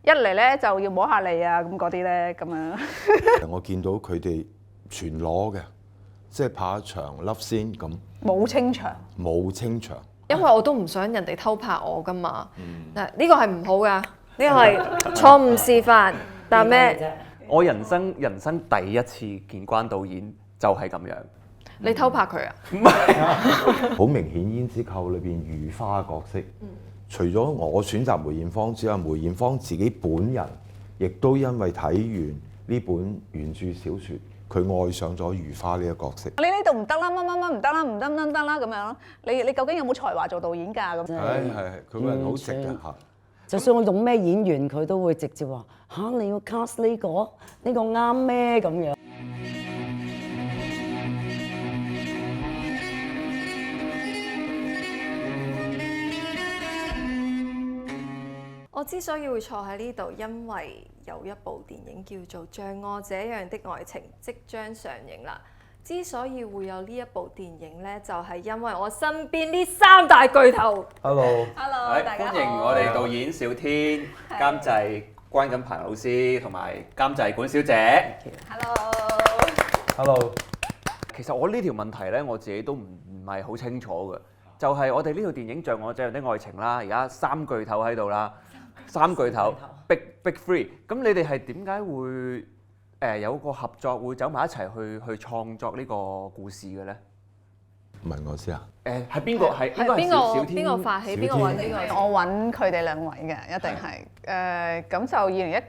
一嚟咧就要摸下你啊咁嗰啲咧咁樣。我見到佢哋全裸嘅，即係拍一場 love scene 咁，冇清場，冇清場。因為我都唔想人哋偷拍我噶嘛。嗱，呢個係唔好噶，呢個係錯誤示範。但咩？我人生第一次見關導演就係咁樣。你偷拍佢啊？好明顯，《胭脂扣》裏邊如花嘅角色，除咗我選擇梅艷芳之外，梅艷芳自己本人亦都因為睇完呢本原著小説，佢愛上咗如花呢個角色。你呢度唔得啦，乜乜乜唔得啦，唔得啦咁樣咯。你究竟有冇才華做導演㗎咁？係，佢個人好直嘅嚇。就算我用咩演員，佢都會直接話嚇你要 cast 呢個啱咩咁樣。我之所以會坐喺呢度，因為有一部電影叫做《像我這樣的愛情》即將上映啦。之所以會有呢一部電影呢，就係因為我身邊呢三大巨頭。Hello，大家好。歡迎我哋導演小天、監製關錦鵬老師同埋監製管小姐。Hello。其實我呢條問題呢，我自己都唔係好清楚嘅。就係我哋呢套電影《像我這樣的愛情》啦，而家三巨頭喺度啦，三巨頭 Big Three。咁你哋係點解會有個合作，會走埋一齊去創作呢個故事嘅咧？問我先啊。係邊個？係應該係小天。邊個發起？邊個揾呢個？我揾佢哋兩位嘅，一定係。咁就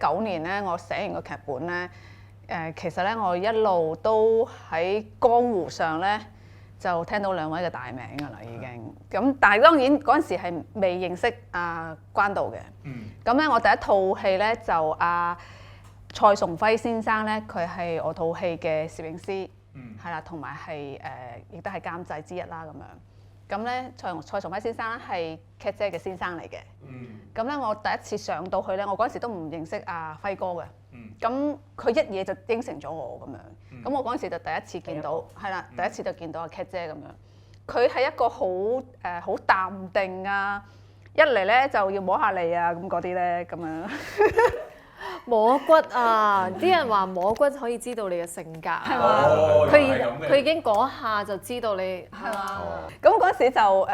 2019年咧，我寫完個劇本咧，其實咧我一路都喺江湖上咧就聽到兩位嘅大名㗎啦，已經。咁但係當然嗰陣時係未認識阿關導嘅。咁咧我第一套戲咧就蔡崇輝先生咧，佢係我套戲嘅攝影師，係啦，同埋係亦都係監製之一啦咁樣。咁咧蔡崇輝先生咧係 Cat 姐嘅先生嚟嘅。咁咧我第一次上到去咧，我嗰陣時都唔認識阿輝哥嘅。咁佢一嘢就應承咗我咁樣。咁我嗰陣時就第一次見到，係啦，第一次就見到阿 Cat 姐咁樣。佢係一個好淡定啊，一嚟咧就要摸下你啊咁嗰啲咧咁樣。摸骨啊！啲人話摸骨可以知道你嘅性格，係嘛？佢已經嗰下就知道你係嘛？咁嗰時就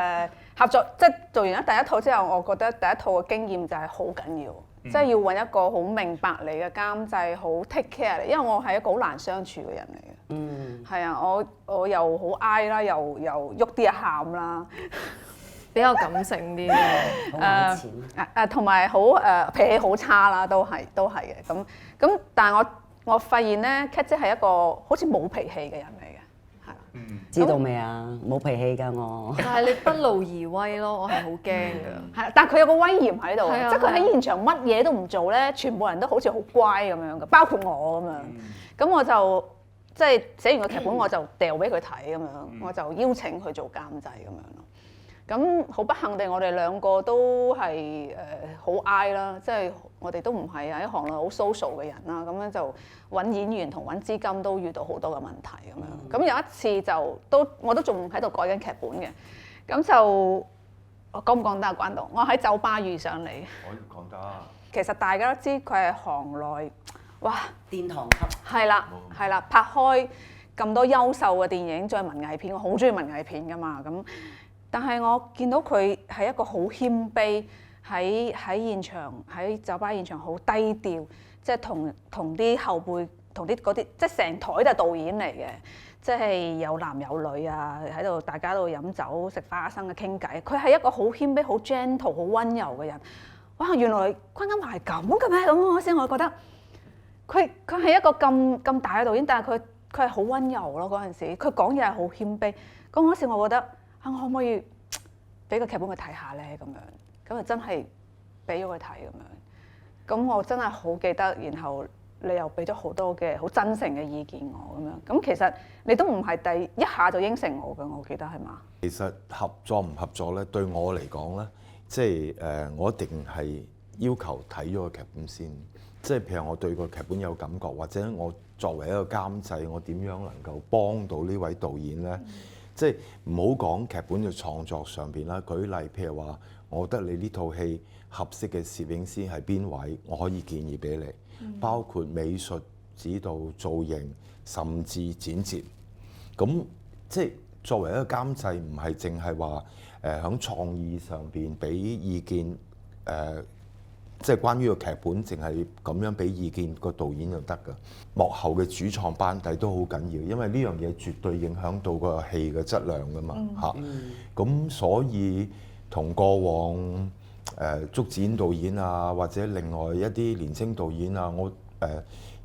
合作，即係做完咗第一套之後，我覺得第一套嘅經驗就係好緊要，即係要揾一個好明白你嘅監製，好 take care 你，因為我係一個好難相處嘅人嚟嘅。係啊，我又好 I 啦，又喐啲就喊啦。比較感性啲嘅，同埋脾氣好差啦，都係嘅。咁，但係我發現咧 ，Cat 姐係一個好似冇脾氣嘅人嚟嘅，係啦。知道未啊？冇脾氣㗎我。但係你不勞而威咯，我係好驚㗎。係，但係佢有個威嚴喺度，係啊即係佢喺現場乜嘢都唔做咧，全部人都好似好乖咁樣嘅，包括我咁樣。咁我就即係寫完個劇本，我就掉俾佢睇咁樣，我就邀請佢做監製咁樣咯。咁好不幸地，我哋兩個都係好 I 啦，即係我哋都唔係喺行內好 social 嘅人啦。咁樣就揾演員同揾資金都遇到好多嘅問題咁樣。咁有一次我都仲喺度改緊劇本嘅。咁就我講唔講得啊？關導，我喺酒吧遇上你。可以講得。其實大家都知佢係行內，哇！殿堂級。係啦，拍開咁多優秀嘅電影，再文藝片，我好中意文藝片㗎嘛咁。但係我見到佢係一個好謙卑，喺現場喺酒吧現場好低調，即係同啲後輩同啲嗰啲，即係成台都係導演嚟嘅，即係有男有女啊，喺度大家都飲酒食花生嘅傾偈。佢係一個好謙卑、好 gentle、好溫柔嘅人。哇！原來關錦鵬係咁嘅咩？咁嗰時我覺得佢係一個咁大嘅導演，但係佢係好溫柔咯。嗰陣時佢講嘢係好謙卑。咁嗰時我覺得。我可唔可以俾個劇本佢睇下咧？咁就真係俾咗佢睇咁樣。咁我真係好記得，然後你又俾咗好多嘅好真誠嘅意見我咁樣。咁其實你都唔係第一下就應承我嘅，我記得係嘛？其實合作唔合作咧，對我嚟講咧，即係我一定係要求睇咗個劇本先。即係譬如我對個劇本有感覺，或者我作為一個監製，我點樣能夠幫到呢位導演咧？即係唔好講劇本嘅創作上邊啦，舉例譬如話，我覺得你呢套戲合適嘅攝影師係邊位，我可以建議俾你，包括美術指導、造型，甚至剪接。咁即係作為一個監製，唔係淨係話喺創意上邊俾意見，即係關於個劇本，淨係咁樣俾意見個導演就得㗎。幕後嘅主創班底都好緊要，因為呢樣嘢絕對影響到個戲嘅質量㗎嘛嚇。咁所以同過往竹展導演啊，或者另外一啲年青導演啊，我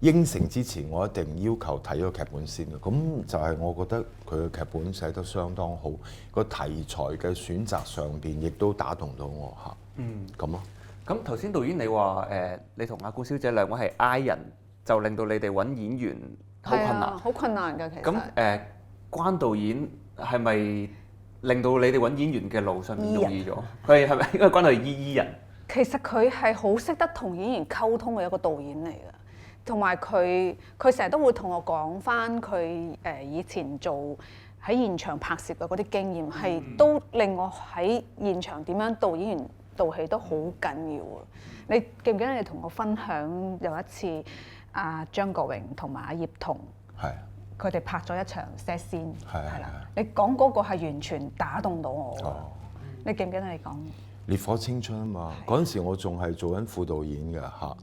應承之前，我一定要求睇個劇本先嘅。咁就係我覺得佢嘅劇本寫得相當好，個題材嘅選擇上邊亦都打動到我嚇。咁咯。咁頭先導演你話你同阿顧小姐兩位係 I 人，就令到你哋揾演員好困難。好困難㗎其實。咁關導演係咪令到你哋揾演員嘅路上面容易咗？佢係咪因為關導係 E 人？其實佢係好識得同演員溝通嘅一個導演嚟嘅，同埋佢成日都會同我講返佢以前做喺現場拍攝嘅嗰啲經驗，係都令我喺現場點樣導演員導戲都好緊要啊！你記唔記得你同我分享有一次阿張國榮同埋阿葉童，係佢哋拍咗一場 set scene，係啦，你講嗰個係完全打動到我㗎。你記唔記得你講？烈火青春啊嘛，嗰陣時我仲係做緊副導演嘅嚇，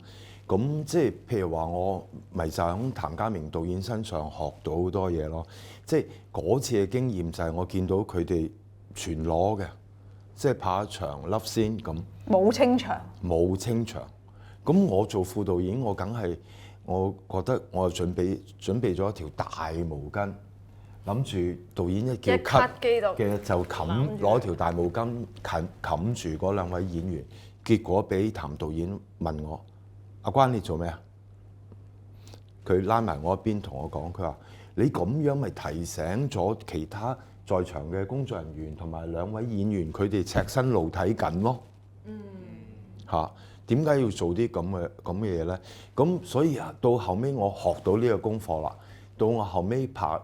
咁即係譬如話我咪就喺譚家明導演身上學到好多嘢咯，即係嗰次嘅經驗就係我見到佢哋全裸嘅，即係拍一場 love scene 咁，冇清場，冇清場，咁我做副導演我梗係，我覺得我就準備咗一條大毛巾。諗住導演一叫 cut 嘅就攞條大毛巾冚住嗰兩位演員，結果俾譚導演問我：阿關你做咩啊？佢拉埋我一邊同我講，佢話：你咁樣咪提醒咗其他在場嘅工作人員同埋兩位演員，佢哋赤身露體緊咯。嚇，點解要做啲咁嘅嘢咧？咁所以到後尾我學到呢個功課啦。到我後尾拍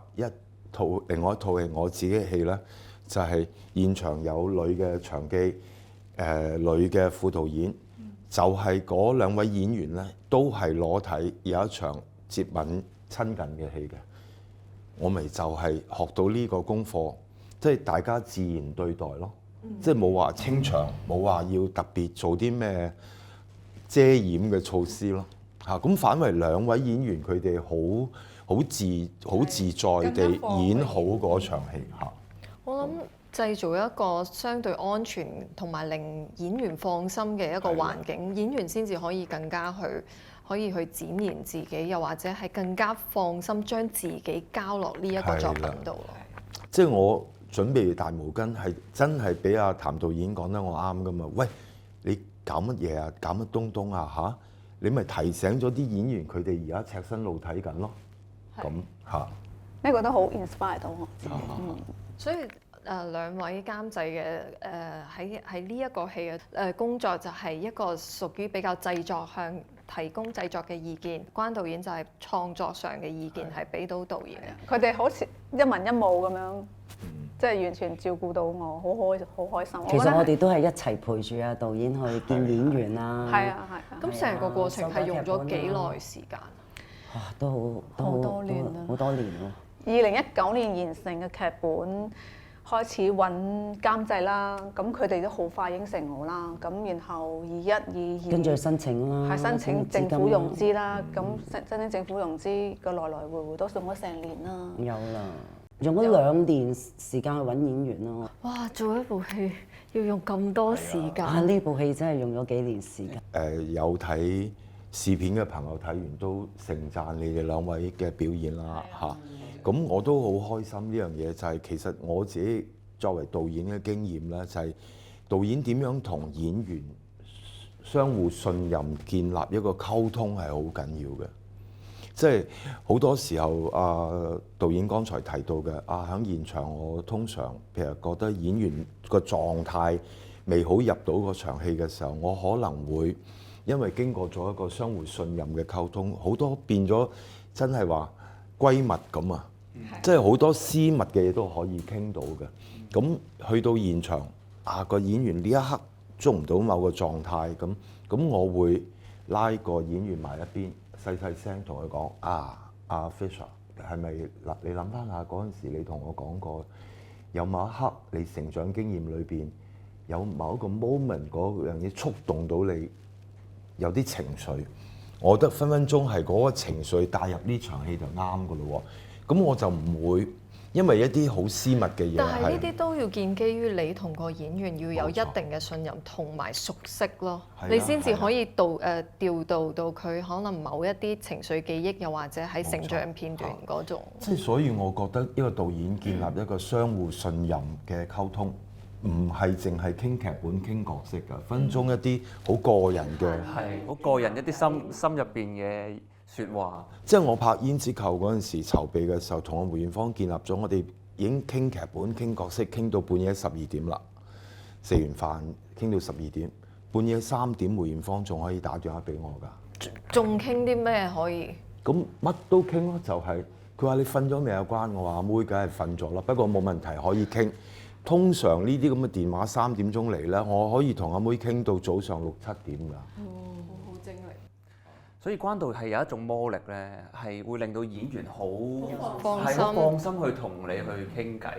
另外一套戲，我自己嘅戲咧，就係現場有女嘅場記，女嘅副導演，就係嗰兩位演員咧，都係裸體有一場接吻親近嘅戲嘅。我咪就係學到呢個功課，即係大家自然對待咯，即係冇話清場，冇話要特別做啲咩遮掩嘅措施咯。嚇，咁反為兩位演員佢哋好自在地演好嗰場戲嚇。我諗製造一個相對安全同埋令演員放心嘅一個環境，演員先至可以更加可以去展現自己，又或者係更加放心將自己交落呢一個作品度咯。即係我準備大毛巾係真係俾阿譚導演講得我啱㗎嘛？喂，你搞乜嘢啊？搞乜東東啊？嚇！你咪提醒咗啲演員佢哋而家赤身露體緊咯。咁嚇，呢個都好 inspire 到我自己。所以兩位監製嘅喺呢一個戲嘅工作就係一個屬於比較製作向提供製作嘅意見，關導演就係創作上嘅意見係俾到導演嘅。佢哋好似一文一武咁樣，即係完全照顧到我，好開心。其實我哋都係一齊陪住啊導演去見演員啦。係啊。咁成個過程係用咗幾耐時間？哇，都好多年咯。2019年完成嘅劇本，開始揾監製啦，咁佢哋都好快應承我啦。咁然後21、22跟住申請啦，係申請政府融資啦。咁申請政府融資個來回都送咗成年啦。有啦，用咗2年時間去揾演員咯。哇！做一部戲要用咁多時間。啊！呢部戲真係用咗幾年時間。有睇試片嘅朋友睇完都盛讚你哋兩位嘅表演啦嚇。咁我都好開心呢樣嘢，就係其實我自己作為導演嘅經驗咧，就係導演點樣同演員相互信任、建立一個溝通係好緊要嘅。即係好多時候導演剛才提到嘅喺現場我通常譬如覺得演員個狀態未好入到嗰場戲嘅時候，我可能會因為經過咗一個相互信任嘅溝通，好多變咗真係話閨蜜咁啊！即係好多私密嘅嘢都可以傾到嘅。咁去到現場個演員呢一刻捉唔到某個狀態，咁我會拉個演員埋一邊，細細聲同佢講阿 Fisher 係咪嗱？你諗翻下嗰陣時，你同我講過，有某一刻你成長經驗裏邊有某一個 moment 嗰樣嘢觸動到你，有啲情緒，我覺得分分鐘係嗰個情緒帶入呢場戲就啱噶咯喎。咁我就唔會因為一啲好私密嘅嘢，但係呢啲都要建基於你同個演員要有一定嘅信任同埋熟悉咯，你先至可以調度到佢可能某一啲情緒記憶，又或者喺成長片段嗰種。即係所以，我覺得一個導演建立一個相互信任嘅溝通，唔係淨係傾劇本、傾角色㗎，分鐘一啲好個人嘅，係好個人一啲心入邊嘅説話。即係我拍《胭脂扣》嗰陣時籌備嘅時候，同我梅艷芳建立咗，我哋已經傾劇本、傾角色，傾到半夜12點啦。食完飯傾到12點，半夜3點，梅艷芳仲可以打電話俾我㗎。仲傾啲咩可以？咁乜都傾咯，就係佢話你瞓咗未有關，我話阿妹梗係瞓咗啦，不過冇問題可以傾。通常呢啲咁嘅電話3點鐘嚟咧，我可以同阿妹傾到早上6、7點㗎。好精力。所以關導係有一種魔力咧，係會令到演員好放心放心去同你去傾偈。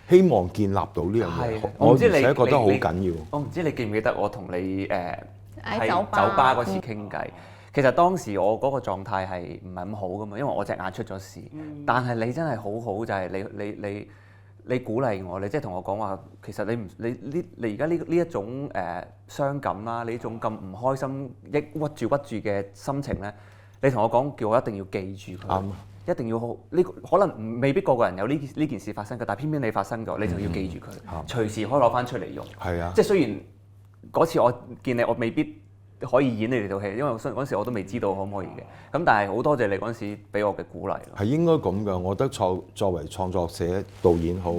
希望建立到呢樣嘢，我而且覺得好緊要。我唔知你記唔記得我同你喺酒吧嗰次傾偈。其實當時我嗰個狀態係唔係咁好噶嘛，因為我隻眼出咗事。但係你真係好好，就係你鼓勵我，你即係同我講話，其實你而家呢一種傷感啦，你呢種咁唔開心、抑鬱住嘅心情咧，你同我講叫我一定要記住佢，一定要好呢可能未必個個人有呢件事發生嘅，但係偏偏你發生咗，你就要記住佢，隨時可以攞翻出嚟用。係啊，即係雖然嗰次我見你，我未必可以演你哋套戲，因為嗰陣時我都未知道可唔可以嘅。咁但係好多謝你嗰陣時俾我嘅鼓勵。係應該咁㗎，我覺得作為創作者、導演好、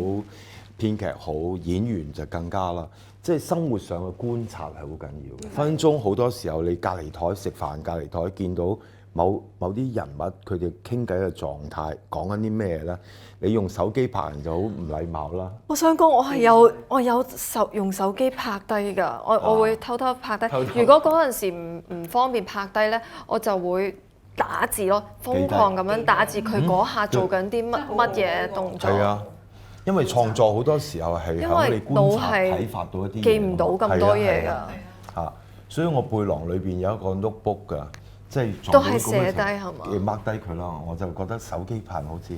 編劇好、演員就更加啦。即係生活上嘅觀察係好緊要嘅。分分鐘好多時候你隔離台食飯，隔離台見到某啲人物佢哋傾偈嘅狀態，講緊啲咩咧？你用手機拍人就好唔禮貌啦。我想講，我有用手機拍低㗎，我會偷偷拍低。如果嗰陣時唔方便拍低咧，我就會打字咯，瘋狂咁樣打字佢嗰下做緊啲乜嘢動作。係啊，因為創作好多時候係喺你觀察睇發到一啲嘢，記唔到咁多嘢㗎。嚇，所以我背囊裏邊有一個 notebook 㗎，即係都係寫低係嘛？要 mark 低佢啦，我就覺得手機拍好似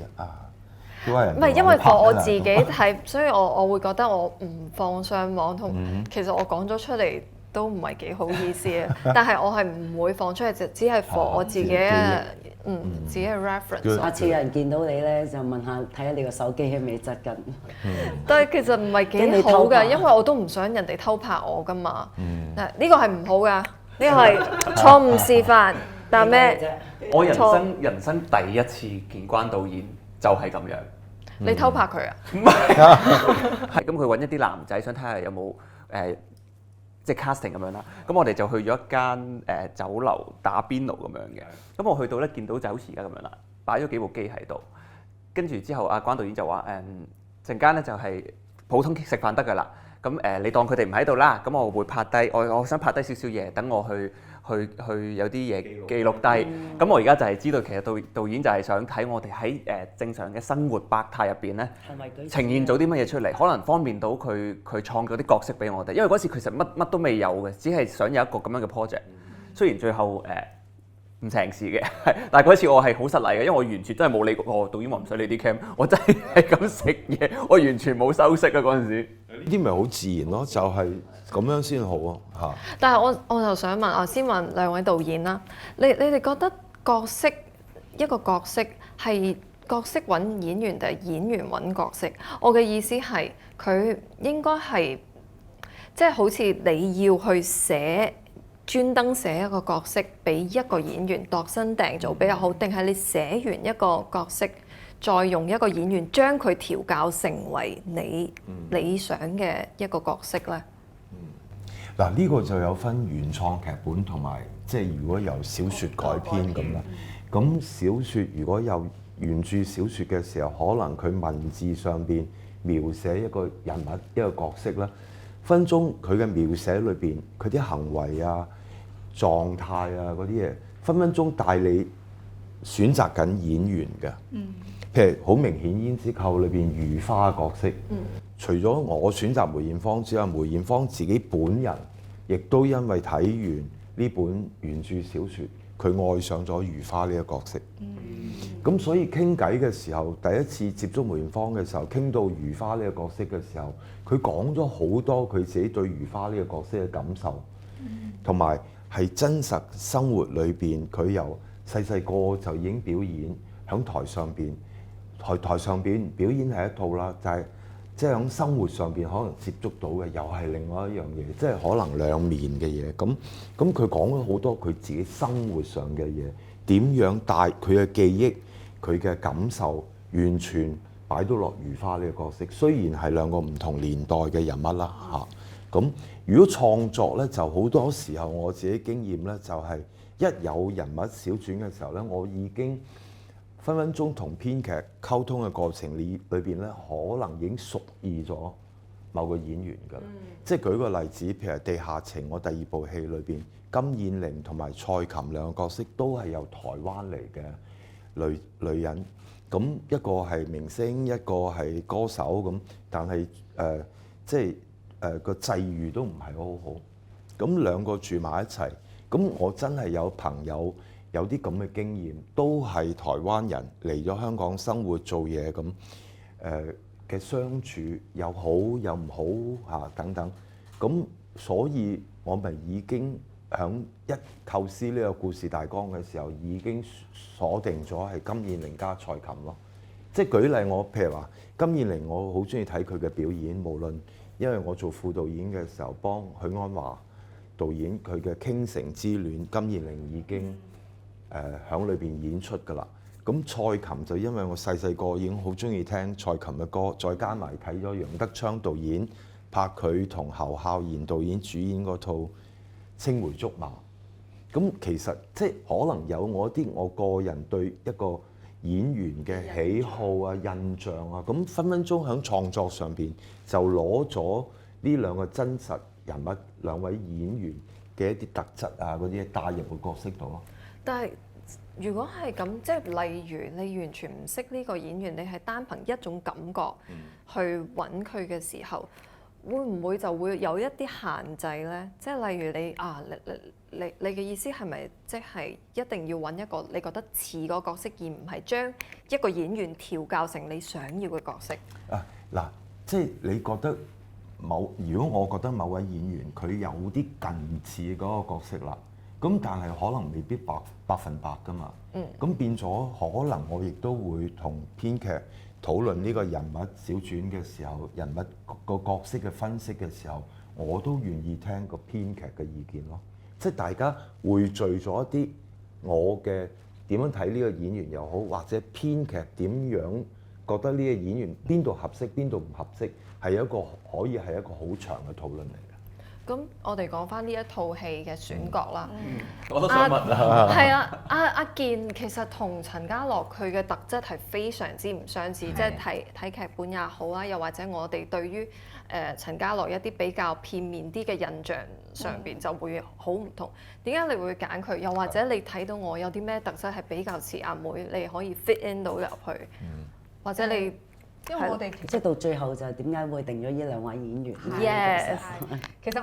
都係人唔係因為我自己睇，所以我會覺得我唔放上網同，其實我講咗出嚟都唔係幾好意思嘅，但係我係唔會放出嚟，就只係 for 我自己嘅自己嘅 reference。下次有人見到你咧，就問下睇下你個手機係咪執緊。但係其實唔係幾好㗎，因為我都唔想人哋偷拍我㗎嘛。呢個係唔好㗎，呢個係錯誤示範。但咩？我人生第一次見關導演就係咁樣。你偷拍佢啊？唔係啊，係咁佢揾一啲男仔想睇下有冇即係 casting 咁樣啦。咁我哋就去咗一間酒樓打邊爐咁樣嘅。咁我去到咧，見到就好似而家咁樣啦，擺咗幾部機喺度。跟住之後，阿關導演就話陣間咧就係普通食飯得㗎啦。咁你當佢哋唔喺度啦，咁我會拍低，我想拍低少少嘢，等我去有啲嘢記錄低。咁我而家就係知道，其實導演就係想睇我哋喺正常嘅生活百態入邊咧，呈現到啲乜嘢出嚟，可能方便到佢創造啲角色俾我哋。因為嗰時其實乜都未有嘅，只係想有一個咁樣嘅 project。雖然最後唔成事嘅，但係嗰次我係好失禮嘅，因為我完全真係冇理過。導演話唔使理啲 cam， 我真係咁食嘢，我完全冇修飾啊嗰陣時。呢啲咪好自然咯，就係咁樣先好啊嚇。但係我就想問，我先問兩位導演啦，你哋覺得一個角色係角色揾演員定係演員揾角色？我嘅意思係佢應該係即係好似你要去專登寫一個角色俾一個演員度身訂造比較好，定係你寫完一個角色，再用一個演員將佢調教成為你理想嘅一個角色呢？嗱，呢個就有分原創劇本同埋即係如果由小説改編咁啦。咁小説如果有原著小説嘅時候，可能佢文字上邊描寫一個人物一個角色咧，分鐘佢嘅描寫裏邊，佢啲行為啊、狀態啊嗰啲嘢，分分鐘帶你選擇緊演員嘅。譬如好明顯，《胭脂扣》裏邊如花角色，除咗我選擇梅艷芳之外，梅艷芳自己本人亦都因為睇完呢本原著小説，佢愛上咗如花呢個角色。咁所以傾偈嘅時候，第一次接觸梅艷芳嘅時候，傾到如花呢個角色嘅時候，佢講咗好多佢自己對如花呢個角色嘅感受，同埋係真實生活裏邊，佢由細細個就已經表演喺台上邊，台上邊表演係一套啦，就係即係喺生活上邊可能接觸到嘅又係另外一樣嘢，即係可能兩面嘅嘢。咁佢講咗好多佢自己生活上嘅嘢，點樣帶佢嘅記憶、佢嘅感受，完全擺到落如花呢個角色。雖然係兩個唔同年代嘅人物啦嚇。咁如果創作呢，就好多時候我自己經驗呢，就係一有人物小傳嘅時候呢，我已經分分鐘同編劇溝通嘅過程裏邊咧，可能已經熟意咗某個演員㗎啦。即係舉個例子，譬如《地下情》，我第二部戲裏邊，金燕玲同埋蔡琴兩個角色都係由台灣嚟嘅女人。咁一個係明星，一個係歌手咁，但係即係個際遇都唔係好好。咁兩個住埋一齊，咁我真係有朋友有啲咁嘅經驗，都係台灣人嚟咗香港生活做嘢咁，嘅相處又好又唔好嚇等等。咁所以我咪已經響一構思呢個故事大綱嘅時候，已經鎖定咗係金燕玲加蔡琴咯。即係舉例，我譬如話金燕玲，我好中意睇佢嘅表演，無論因為我做副導演嘅時候幫許鞍華導演佢嘅《傾城之戀》，金燕玲已經喺裏邊演出㗎啦。咁蔡琴就因為我細細個已經好中意聽蔡琴嘅歌，再加埋睇咗楊德昌導演拍佢同侯孝賢導演主演嗰套《青梅竹馬》。咁其實即係可能有我個人對一個演員嘅喜好啊、印象啊，咁分分鐘喺創作上邊就攞咗呢兩個真實人物、兩位演員嘅一啲特質啊嗰啲帶入個角色度咯。但係如果係咁，即係例如你完全唔識呢個演員，你係單憑一種感覺去揾佢嘅時候，會唔會就會有一啲限制呢？即係例如你嘅意思係咪即係一定要揾一個你覺得似個角色，而唔係將一個演員調教成你想要嘅角色？啊嗱，即係你覺得如果我覺得某位演員佢有啲近似嗰個角色啦，咁但係可能未必百分百㗎嘛。咁變咗可能我亦都會同編劇討論呢個人物小傳嘅時候，人物個角色嘅分析嘅時候，我都願意聽個編劇嘅意見咯。即係大家匯聚咗一啲我嘅點樣睇呢個演員又好，或者編劇點樣覺得呢個演員邊度合適，邊度唔合適，係一個可以係一個好長嘅討論嚟嘅。咁我哋講翻呢一套戲嘅選角啦。我都想問啊。係啊，阿健其實同陳家樂佢嘅特質係非常之唔相似，即係睇劇本也好啊，又或者我哋對於陳家樂一啲比較片面啲嘅印象上邊就會好唔同。點解你會揀佢？又或者你睇到我有啲咩特質係比較似阿妹，你可以 fit in 到入去，或者你？因為我哋即係到最後就係點解會定咗呢兩位演員 Yes 其實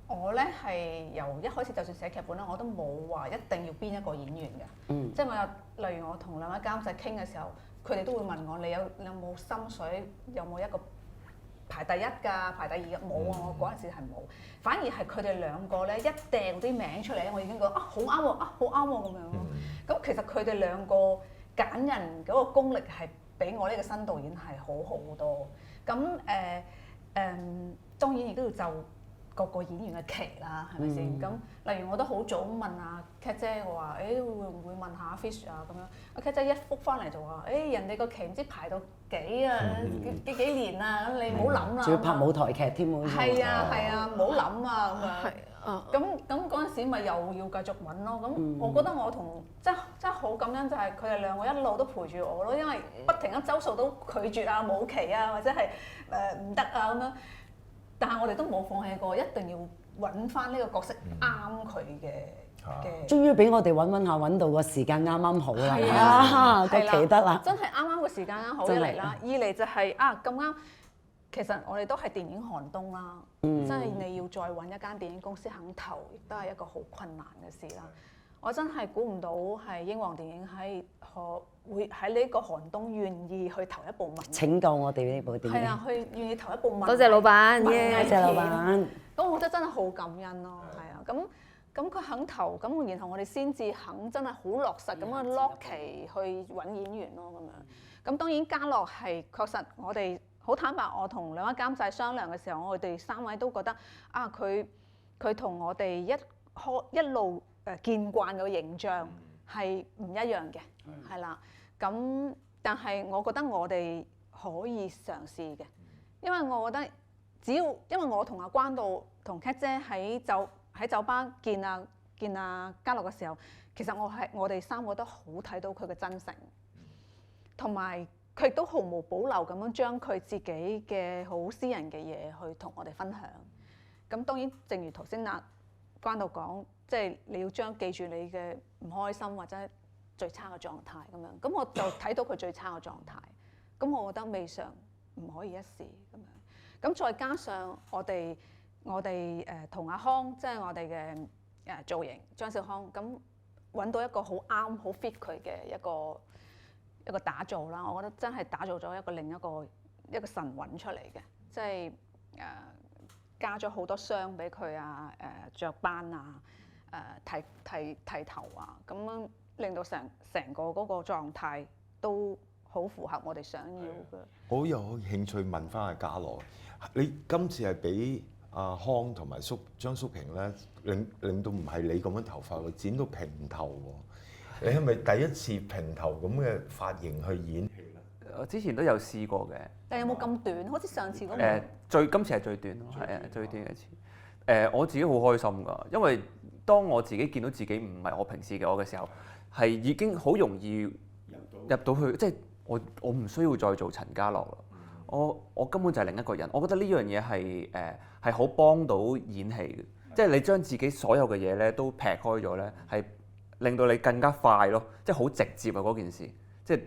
我咧係由一開始就算寫劇本咧，我都冇話一定要邊一個演員嘅。即係我有例如我同兩位監製傾嘅時候，佢哋都會問我你有冇心水，有冇一個排第一㗎、排第二㗎？冇啊，我嗰陣時係冇。反而係佢哋兩個咧一掟啲名出嚟咧，我已經覺得好啱喎，好啱喎咁樣咯。咁其實佢哋兩個揀人嗰個功力係比我呢個新導演係好好多，咁當然亦都要就各個演員嘅期啦，係咪先？咁例如我都好早問阿 Cat 姐，我話會唔會問下 Fish 啊咁樣？阿 Cat 姐一覆翻嚟就話人哋個期唔知排到幾年啊，咁你唔好諗啦。仲要拍舞台劇添喎。係啊，唔好諗啊咁樣。咁嗰陣時咪又要繼續揾咯，咁我覺得我同真係好感恩，就係佢哋兩個一路都陪住我咯，因為不停咁周數都拒絕啊、冇期啊，或者係唔得啊咁樣。但係我哋都冇放棄過，一定要揾翻呢個角色啱佢嘅。終於俾我哋揾到個時間啱啱好啦，係啊個係啦期得啦，真係啱啱個時間啱好一真係嚟啦，二嚟就係咁啱。其實我哋都係電影寒冬啦，真係你要再揾一間電影公司肯投，亦都係一個好困難嘅事啦。我真係估唔到係英皇電影會喺呢個寒冬願意去投一部文藝，拯救我哋呢部電影。係啊，去願意投一部文藝。多謝老闆，文藝耶！多謝老闆。咁我覺得真係好感恩咯，係啊，咁佢肯投，咁然後我哋先至肯真係好落實咁樣 lock 期去揾演員咯，咁樣。咁當然嘉樂係確實我哋好坦白，我同兩位監製商量嘅時候，我哋三位都覺得佢同我哋一路見慣嘅形象係唔一樣嘅，係啦。咁但係我覺得我哋可以嘗試嘅，因為我覺得因為我同阿關導同 Cat 姐喺酒吧見阿嘉樂嘅時候，其實我哋三個都好睇到佢嘅真誠，同埋佢亦都毫無保留咁樣將佢自己嘅好私人嘅嘢去同我哋分享。咁當然，正如頭先阿關導講，即係你要記住你嘅唔開心或者最差嘅狀態咁樣。咁我就睇到佢最差嘅狀態。咁我覺得未嘗唔可以一試咁樣。咁再加上我哋同阿康，即係我哋嘅造型張少康，咁揾到一個好啱好 fit 佢嘅一個打造啦。我覺得真係打造咗另一個神韻出嚟嘅，即係加咗好多傷俾佢啊，雀斑啊，剃頭啊，咁樣令到成個嗰個狀態都好符合我哋想要嘅。我好有興趣問翻阿嘉樂，你今次係俾阿康同埋張叔平咧，令到唔係你咁樣頭髮，佢剪到平頭喎。你係咪第一次平頭咁嘅髮型去演戲咧？我之前都有試過嘅。但有冇咁短？好似上次嗰今次係最短咯，係啊，最短嘅一次。我自己好開心㗎，因為當我自己見到自己唔係我平時嘅我嘅時候，係已經好容易入到去，即係我唔需要再做陳家樂啦。我根本就係另一個人。我覺得呢樣嘢係好幫到演戲嘅，即係你將自己所有嘅嘢咧都劈開咗咧，係令到你更加快咯，即係好直接啊嗰件事。即係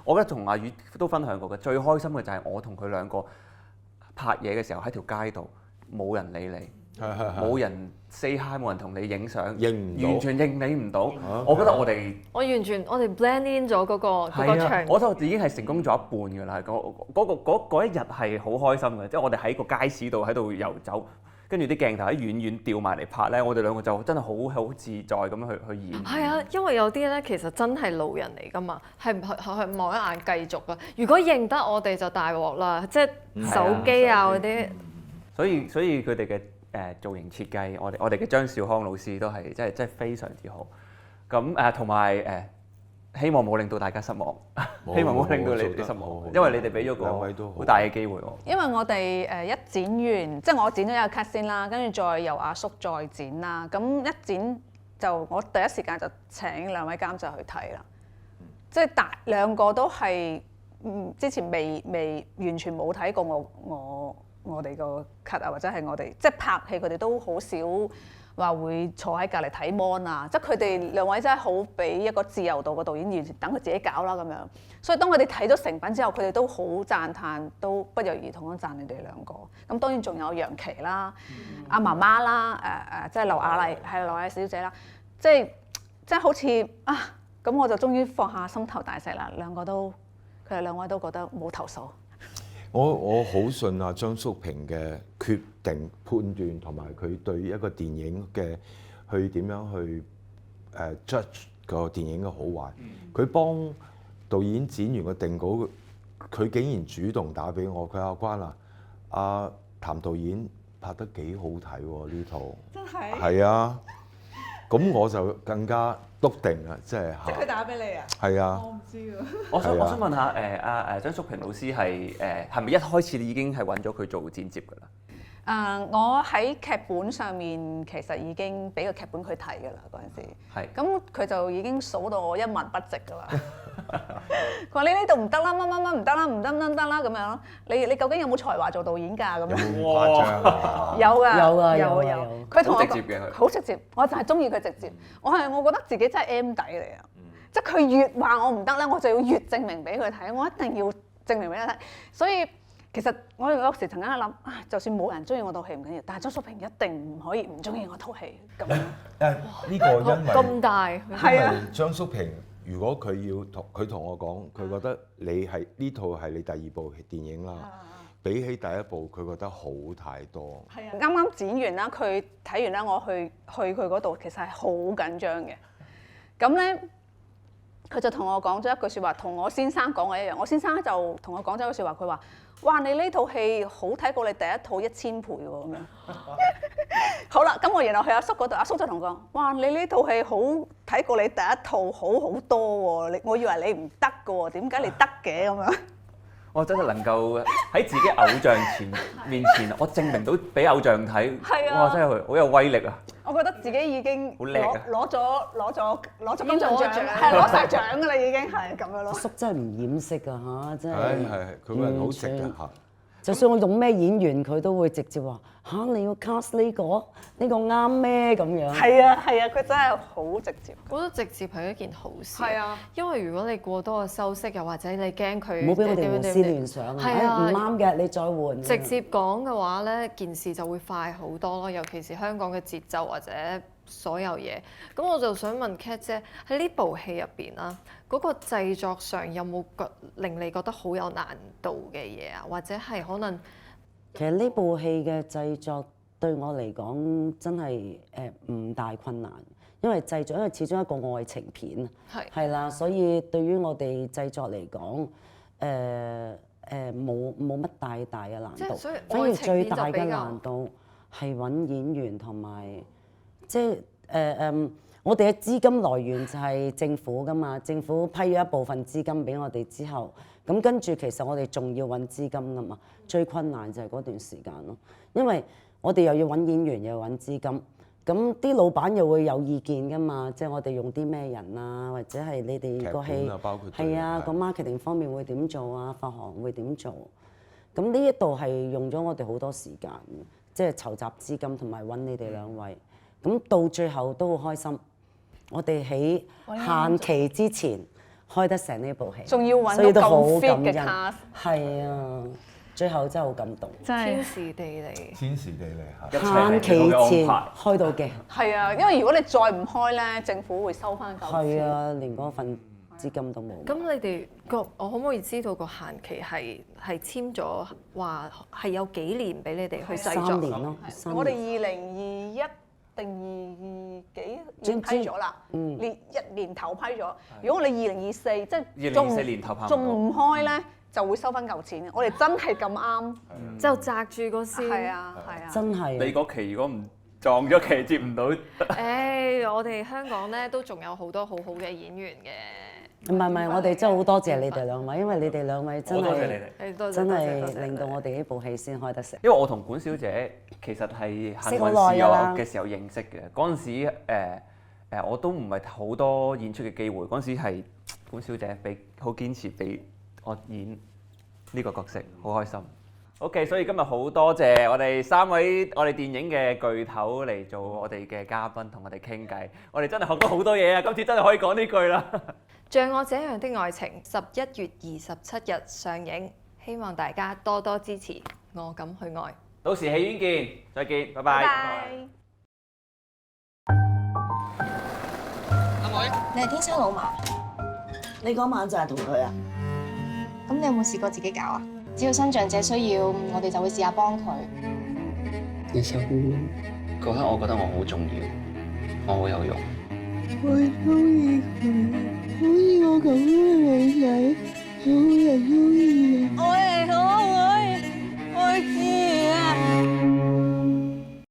我覺得同阿宇都分享過嘅，最開心嘅就係我同佢兩個拍嘢嘅時候喺條街度，冇人理你，冇人 say hi， 冇人同你影相，完全認你唔到。我覺得我哋blend in 咗嗰個場，我覺得已經係成功咗一半㗎啦。嗰一日係好開心嘅，即係我哋喺個街市度喺度遊走。跟住啲鏡頭喺遠遠調埋嚟拍咧，我哋兩個就真係好自在咁樣去演。係啊，因為有啲咧其實真係路人嚟㗎嘛，係望一眼繼續㗎。如果認得我哋就大鑊啦，即係手機啊嗰啲。所以佢哋嘅造型設計，我哋嘅張兆康老師都係真係非常之好。咁同埋希望冇令到大家失望，希望冇令到你哋失望，因為你哋俾咗個好大嘅機會我。因為我哋一剪完，即係我剪咗一個 cut 先啦，跟住再由阿叔再剪啦。咁一剪就我第一時間就請兩位監製去睇啦。即係兩個都係之前未完全冇睇過我哋個 cut 啊，或者係我哋即係拍戲，佢哋都好少話會坐喺隔離睇 mon 啊，即係佢哋兩位真係好俾一個自由度嘅導演，完全等佢自己搞啦咁樣。所以當佢哋睇咗成品之後，佢哋都好讚嘆，都不約而同咁讚你哋兩個。咁當然仲有楊琪啦、阿媽媽啦、即係劉雅麗係劉雅麗小姐啦，即係好似咁我就終於放下心頭大石啦。佢哋兩位都覺得冇投訴。我好信阿張叔平嘅決定判斷，同埋佢對一個電影嘅去點樣去judge 個電影嘅好壞。佢幫導演剪完個定稿，佢竟然主動打俾我，佢阿關啊，阿譚導演拍得幾好睇喎呢套，真係係啊，咁我就更加篤定啦，即係佢打俾你啊？係啊，我唔知喎。我想問下張叔平老師係咪一開始你已經係揾咗佢做剪接㗎啦？我喺劇本上面其實已經俾個劇本佢睇㗎啦嗰陣時。係。咁佢就已經數到我一文不值㗎啦。佢話你呢度唔得啦，乜乜乜唔得啦，唔得啦咁樣咯。你究竟有冇才華做導演㗎？咁樣咁誇張啊！有㗎，有啊有啊有有。佢同我好直接嘅佢好直接，我就係中意佢直接。我覺得自己真係 M 底嚟啊！即係佢越話我唔得咧，我就要越證明俾佢睇，我一定要證明俾佢睇。所以其實我有時曾經諗啊，就算冇人中意我套戲唔緊要，但係張淑平一定唔可以唔中意我套戲咁樣。呢個因為咁大，係啊，張淑平，如果佢同我講，佢覺得你係呢套係你第二部電影啦，比起第一部佢覺得好太多。係啊，啱啱剪完啦，佢睇完啦，我去佢嗰度，其實係好緊張嘅。咁咧，佢就同我講咗一句説話，同我先生講嘅一樣。我先生就同我講咗一句説話，佢話：哇，你呢套戲好睇過你第一套1000倍喎咁樣。好啦，咁我然後去阿叔嗰度，阿叔就同我講：哇，你呢套戲好睇過你第一套好多喎，我以為你唔得㗎喎，點解你得嘅咁樣？我真係能夠喺自己偶像面前，我證明到俾偶像睇，係啊哇！真係好有威力啊！我覺得自己已經好叻啊攞咗金像獎，已經攞獎係攞晒獎㗎啦，已經係咁樣咯。叔真係唔掩飾㗎嚇，真係。係，佢個人好直㗎嚇。就算我用咩演員，佢都會直接話嚇你要 cast 呢個啱咩咁樣。係啊，佢真係好直接。我覺得直接係一件好事。係啊，因為如果你過多嘅修飾，又或者你驚佢唔好俾我哋胡思亂想啊！係啊唔啱嘅，你再換。直接講嘅話咧，件事就會快好多咯。尤其是香港嘅節奏或者所有嘢。咁我就想問 Cat 姐喺呢部戲入邊啦，嗰個製作上有冇令你覺得好有難度嘅嘢啊？或者係可能其實呢部戲嘅製作對我嚟講真係唔大困難，因為始終一個愛情片係啦，所以對於我哋製作嚟講，冇乜大嘅難度，反而最大嘅難度係揾演員同埋我哋嘅資金來源就係政府㗎嘛，政府批咗一部分資金俾我哋之後，咁跟住其實我哋仲要揾資金㗎嘛，最困難就係嗰段時間咯，因為我哋又要揾演員又要揾資金，咁啲老闆又會有意見㗎嘛，即係我哋用啲咩人啊，或者係你哋個戲係啊個 marketing 方面會點做啊，發行會點做，咁呢一度係用咗我哋好多時間，即係籌集資金同埋揾你哋兩位，咁到最後都好開心。我哋喺限期之前開得成呢部戲，仲要揾到咁 fit 嘅 cast，係啊，最後真係好感動，真係天時地利。天時地利嚇。限期前開到嘅，係啊，因為如果你再唔開咧，政府會收翻嚿錢。係啊，連嗰份資金都冇。咁你哋我可唔可以知道個限期係簽咗話係有幾年俾你哋去製作3年咯，我哋2021定22幾已經批咗啦，年頭批咗。如果我哋2024即係2024年頭拍仲唔開咧，就會收翻嚿錢。我哋真係咁啱，就擲住個先。係啊，真係。你嗰期如果唔撞咗期接唔到，我哋香港咧都仲有好多好好嘅演員嘅。唔係，我哋真係好多謝你哋兩位，因為你哋兩位真多謝你係哋，真係令到我哋呢部戲先開得成。因為我同管小姐其實係幸運試我嘅時候認識嘅，嗰陣時我都唔係好多演出嘅機會，嗰陣時係管小姐好堅持俾我演呢個角色，好開心。OK， 所以今日好多謝我哋3位我哋電影嘅巨頭嚟做我哋嘅嘉賓，同我哋傾偈。我哋真係學到好多嘢啊！今次真係可以講呢句啦。像我這樣的愛情11月27日上映，希望大家多多支持，我敢去愛。到時戲院見，再見，拜拜。阿妹，你係天生老麻，你嗰晚就係同佢啊？咁你有冇試過自己搞啊？只要新長者需要，我哋就會試下幫佢。你收嗰刻，我覺得我好重要，我好有用。我中意佢，好似我咁嘅女仔，好